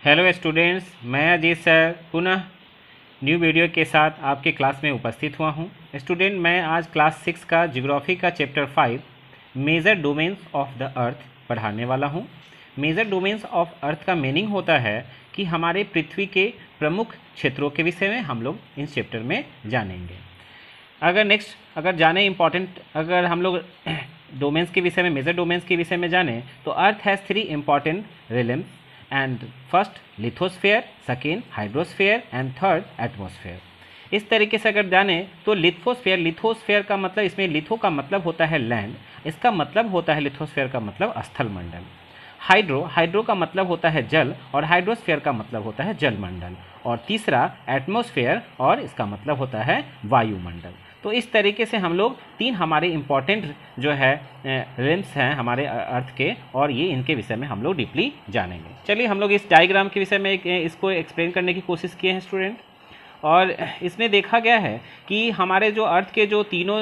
Hello students, मैं Ajit sir पुनः new video के साथ आपके क्लास में उपस्थित हुआ हूं। स्टूडेंट, मैं आज क्लास 6 का ज्योग्राफी का chapter 5 major domains of the earth पढ़ाने वाला हूं। मेजर डोमेन्स ऑफ अर्थ का मीनिंग होता है कि हमारे पृथ्वी के प्रमुख क्षेत्रों के विषय में हम लोग इस चैप्टर में जानेंगे। अगर जाने इम्पॉर्टेंट अगर हम लोग डोमेन्स के विषय में, मेजर डोमेन्स के विषय में जाने तो earth has 3 important realms and first lithosphere, second hydrosphere and third atmosphere. इस तरीके से अगर जाने तो लिथोस्फेयर का मतलब, इसमें लिथो का मतलब होता है लैंड, इसका मतलब होता है लिथोस्फेयर का मतलब स्थल मंडल। हाइड्रो का मतलब होता है जल और हाइड्रोस्फेयर का मतलब होता है जलमंडल। और तीसरा एटमॉस्फेयर और इसका मतलब होता है वायुमंडल। तो इस तरीके से हम लोग 3 हमारे इम्पॉर्टेंट जो है रिम्स हैं हमारे अर्थ के, और ये इनके विषय में हम लोग डीपली जानेंगे। चलिए हम लोग इस डायग्राम के विषय में इसको एक्सप्लेन करने की कोशिश किए हैं स्टूडेंट। और इसमें देखा गया है कि हमारे जो अर्थ के जो तीनों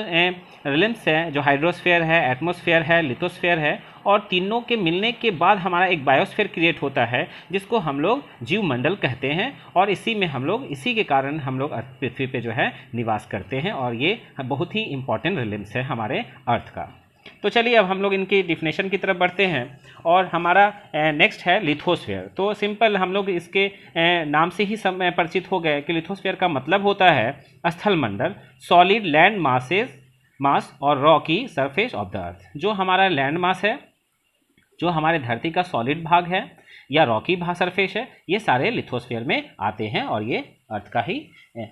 रिम्स हैं, जो हाइड्रोस्फेयर है, एटमॉस्फेयर है, लिथोस्फेयर है, और तीनों के मिलने के बाद हमारा एक बायोस्फीयर क्रिएट होता है जिसको हम लोग जीवमंडल कहते हैं। और इसी के कारण हम लोग पृथ्वी पे जो है निवास करते हैं, और ये बहुत ही इंपॉर्टेंट रिलेम्स है हमारे अर्थ का। तो चलिए अब हम लोग इनकी डिफिनेशन की तरफ बढ़ते हैं। और हमारा नेक्स्ट है लिथोस्फेयर। तो सिंपल हम लोग इसके नाम से ही परिचित हो गए कि लिथोस्फेयर का मतलब होता है स्थल मंडल, सॉलिड लैंड मास और रॉकी सरफेस ऑफ द अर्थ। जो हमारा लैंड मास है, जो हमारे धरती का सॉलिड भाग है या रॉकी भाग सरफेस है, ये सारे लिथोस्फेयर में आते हैं और ये अर्थ का ही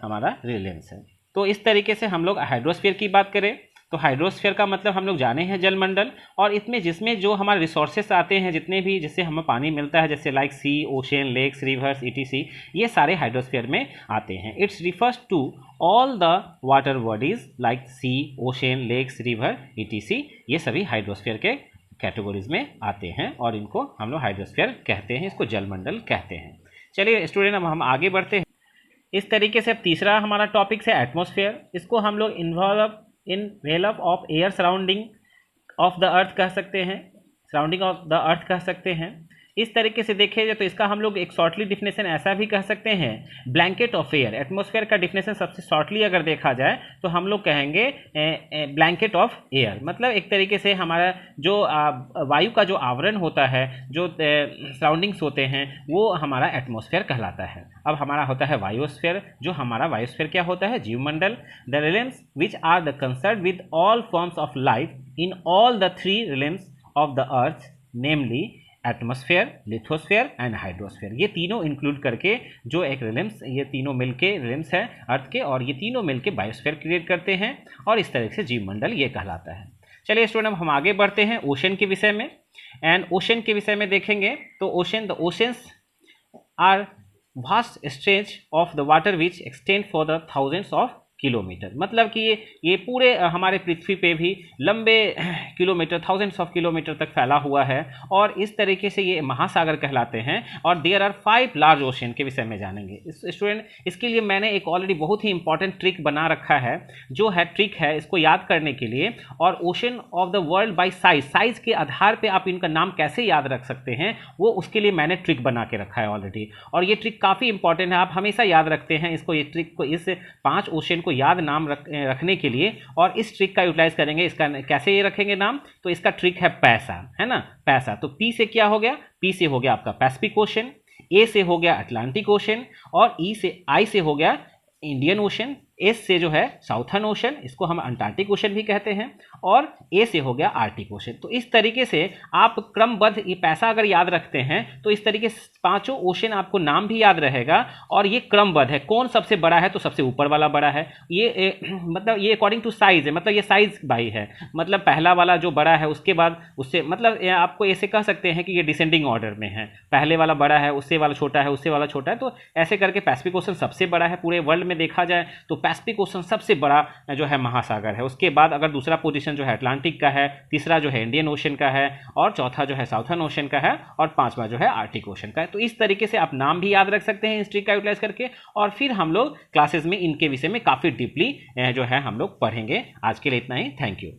हमारा रिलेम्स है। तो इस तरीके से हम लोग हाइड्रोस्फीयर की बात करें तो हाइड्रोस्फीयर का मतलब हम लोग जाने हैं जलमंडल, और जिसमें जो हमारे रिसोर्सेस आते हैं, जितने भी जिससे हमें पानी मिलता है, जैसे like sea, ocean, lakes, rivers, etc, ये सारे हाइड्रोस्फीयर में आते हैं। It's refers to all the water bodies like sea, ocean, lakes, river, etc, ये सभी हाइड्रोस्फीयर के कैटेगरीज में आते हैं और इनको हम लोग हाइड्रोस्फीयर कहते हैं, इसको जलमंडल कहते हैं। चलिए स्टूडेंट, अब हम आगे बढ़ते हैं। इस तरीके से अब तीसरा हमारा टॉपिक है एटमॉस्फेयर। इसको हम लोग involve in well up of air surrounding of the अर्थ कह सकते हैं, सराउंडिंग ऑफ द अर्थ कह सकते हैं। इस तरीके से देखें तो इसका हम लोग एक शॉर्टली डिफिनेशन ऐसा भी कह सकते हैं, ब्लैंकेट ऑफ एयर। एटमॉस्फेयर का डिफिनेशन सबसे शॉर्टली अगर देखा जाए तो हम लोग कहेंगे ब्लैंकेट ऑफ एयर। मतलब एक तरीके से हमारा जो वायु का जो आवरण होता है, जो सराउंडिंग्स होते हैं, वो हमारा एटमॉस्फेयर कहलाता है। अब हमारा होता है वायोस्फेयर। जो हमारा वायोस्फेयर क्या होता है? जीवमंडल। The realms which are the concern with all forms of life in all the 3 realms of the earth, namely atmosphere, lithosphere and hydrosphere. ये तीनों इंक्लूड करके जो एक रिलेम्स, ये तीनों मिलके रिलेम्स है अर्थ के, और ये तीनों मिलके बायोस्फेयर क्रिएट करते हैं, और इस तरह से जीवमंडल ये कहलाता है। चलिए स्टूडेंट, हम आगे बढ़ते हैं ओशन के विषय में। एंड ओशन के विषय में देखेंगे तो oceans are vast stretch of the water which extend for the thousands of kilometre. मतलब कि ये पूरे हमारे पृथ्वी पे भी लंबे किलोमीटर, थाउजेंड्स ऑफ किलोमीटर तक फैला हुआ है, और इस तरीके से ये महासागर कहलाते हैं। और देयर आर 5 लार्ज ओशन के विषय में जानेंगे स्टूडेंट। इसके लिए मैंने एक ऑलरेडी बहुत ही इंपॉर्टेंट ट्रिक बना रखा है, जो है ट्रिक है इसको याद करने के लिए। और ocean of the world by size के आधार पर आप इनका नाम कैसे याद रख सकते हैं, वो उसके लिए मैंने ट्रिक बना के रखा है ऑलरेडी। और ये ट्रिक काफ़ी इंपॉर्टेंट है, आप हमेशा याद रखते हैं इसको, ये ट्रिक को, इस 5 ओशन को याद नाम रखने के लिए। और इस ट्रिक का यूटिलाइज करेंगे। इसका कैसे ये रखेंगे नाम? तो इसका ट्रिक है पैसा, है ना, पैसा। तो पी से क्या हो गया? पी से हो गया आपका पैसिफिक ओशन, ए से हो गया अटलांटिक ओशन, और आई से हो गया इंडियन ओशन, एस से जो है साउथर्न ओशन, इसको हम अंटार्कटिक ओशन भी कहते हैं, और ए से हो गया आर्टिक ओशन। तो इस तरीके से आप क्रमबद्ध ये पैसा अगर याद रखते हैं तो इस तरीके से 5 ओशन आपको नाम भी याद रहेगा, और ये क्रमबद्ध है। कौन सबसे बड़ा है? तो सबसे ऊपर वाला बड़ा है। मतलब ये अकॉर्डिंग टू साइज है, मतलब ये साइज बाई है, मतलब पहला वाला जो बड़ा है उसके बाद उससे, मतलब आपको ऐसे कह सकते हैं कि ये डिसेंडिंग ऑर्डर में है, पहले वाला बड़ा है, उससे वाला छोटा है, उससे वाला छोटा है। तो ऐसे करके पैसिफिक ओशन सबसे बड़ा है पूरे वर्ल्ड में देखा जाए तो। पैसिफिक ओशन सबसे बड़ा जो है महासागर है। उसके बाद अगर दूसरा पोजीशन जो है अटलांटिक का है, तीसरा जो है इंडियन ओशन का है, और चौथा जो है साउथर्न ओशन का है, और 5वां जो है आर्टिक ओशन का है। तो इस तरीके से आप नाम भी याद रख सकते हैं इस ट्रिक का यूटिलाइज करके। और फिर हम लोग क्लासेस में इनके विषय में काफ़ी डीपली जो है हम लोग पढ़ेंगे। आज के लिए इतना ही। Thank you.